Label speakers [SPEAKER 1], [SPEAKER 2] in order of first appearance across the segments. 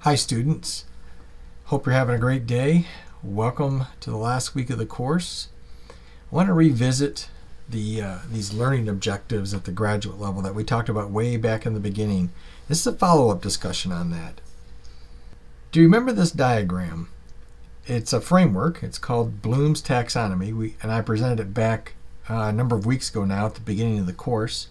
[SPEAKER 1] Hi students, hope you're having a great day. Welcome to the last week of the course. I want to revisit these learning objectives at the graduate level that we talked about way back in the beginning. This is a follow-up discussion on that. Do you remember this diagram? It's a framework. It's called Bloom's Taxonomy, and I presented it back a number of weeks ago now at the beginning of the course.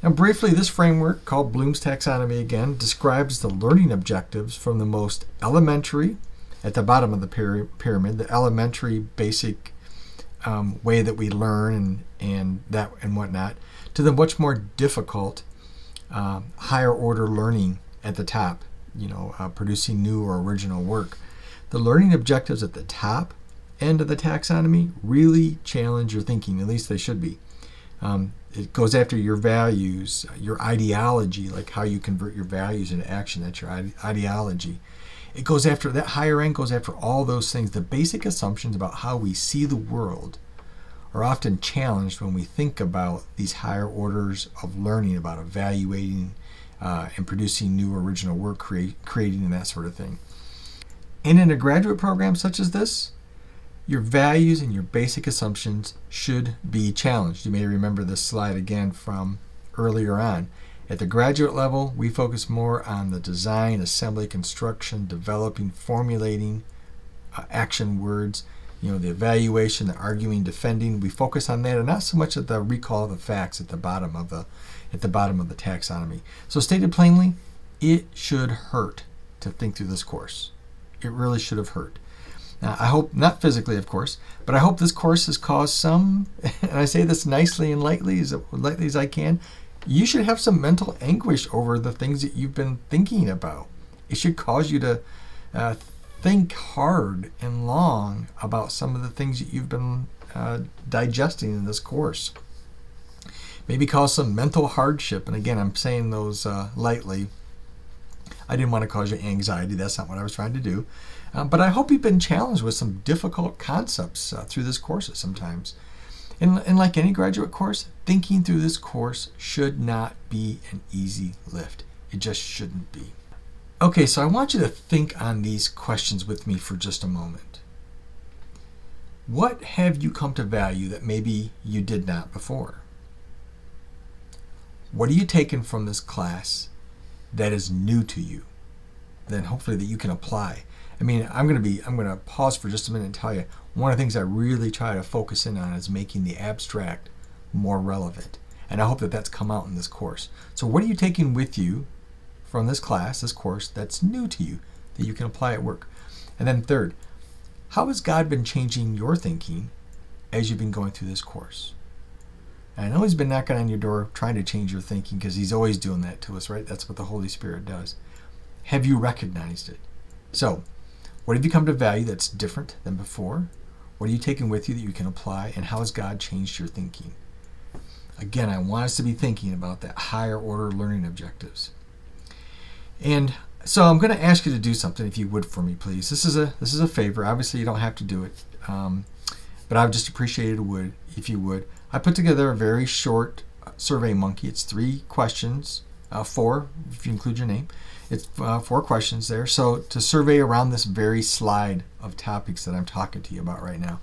[SPEAKER 1] Now, briefly, this framework, called Bloom's Taxonomy again, describes the learning objectives from the most elementary, at the bottom of the pyramid, the elementary basic way that we learn and whatnot, to the much more difficult, higher order learning at the top, producing new or original work. The learning objectives at the top end of the taxonomy really challenge your thinking, at least they should be. It goes after your values, your ideology, like how you convert your values into action. That's your ideology. It goes after, that higher end goes after all those things. The basic assumptions about how we see the world are often challenged when we think about these higher orders of learning, about evaluating and producing new original work, creating and that sort of thing. And in a graduate program such as this, your values and your basic assumptions should be challenged. You may remember this slide again from earlier on. At the graduate level, we focus more on the design, assembly, construction, developing, formulating action words, the evaluation, the arguing, defending. We focus on that and not so much at the recall of the facts at the bottom of the taxonomy. So stated plainly, it should hurt to think through this course. It really should have hurt. Now, I hope, not physically of course, but I hope this course has caused some, and I say this nicely and lightly as I can, you should have some mental anguish over the things that you've been thinking about. It should cause you to think hard and long about some of the things that you've been digesting in this course. Maybe cause some mental hardship, and again, I'm saying those lightly. I didn't want to cause you anxiety. That's not what I was trying to do. But I hope you've been challenged with some difficult concepts through this course sometimes. And like any graduate course, thinking through this course should not be an easy lift. It just shouldn't be. Okay, so I want you to think on these questions with me for just a moment. What have you come to value that maybe you did not before? What are you taking from this class that is new to you, then hopefully that you can apply? I mean, I'm going to pause for just a minute and tell you, one of the things I really try to focus in on is making the abstract more relevant. And I hope that that's come out in this course. So what are you taking with you from this class, this course, that's new to you, that you can apply at work? And then third, how has God been changing your thinking as you've been going through this course? And I know He's been knocking on your door trying to change your thinking, because He's always doing that to us, right? That's what the Holy Spirit does. Have you recognized it? So, what have you come to value that's different than before? What are you taking with you that you can apply? And how has God changed your thinking? Again, I want us to be thinking about that higher order learning objectives. And so I'm going to ask you to do something, if you would, for me, please. This is a favor. Obviously, you don't have to do it, but I would just appreciate it if you would. I put together a very short survey monkey. It's 3 questions, 4 if you include your name. It's 4 questions there. So to survey around this very slide of topics that I'm talking to you about right now.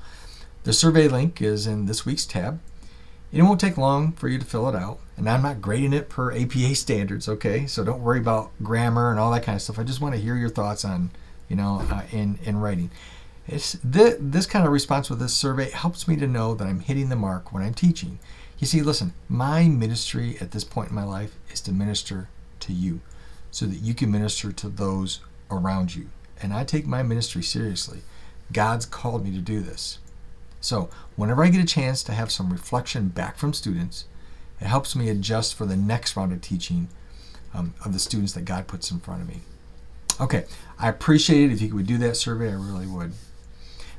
[SPEAKER 1] The survey link is in this week's tab. It won't take long for you to fill it out. And I'm not grading it per APA standards, okay? So don't worry about grammar and all that kind of stuff. I just want to hear your thoughts on, in writing. This kind of response with this survey helps me to know that I'm hitting the mark when I'm teaching. You see, listen, my ministry at this point in my life is to minister to you, so that you can minister to those around you. And I take my ministry seriously. God's called me to do this. So whenever I get a chance to have some reflection back from students, it helps me adjust for the next round of teaching of the students that God puts in front of me. Okay, I appreciate it if you would do that survey. I really would.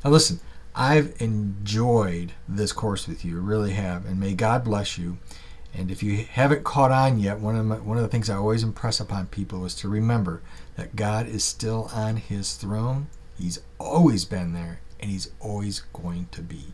[SPEAKER 1] Now listen, I've enjoyed this course with you. I really have. And may God bless you. And if you haven't caught on yet, one of the things I always impress upon people is to remember that God is still on His throne. He's always been there, and He's always going to be.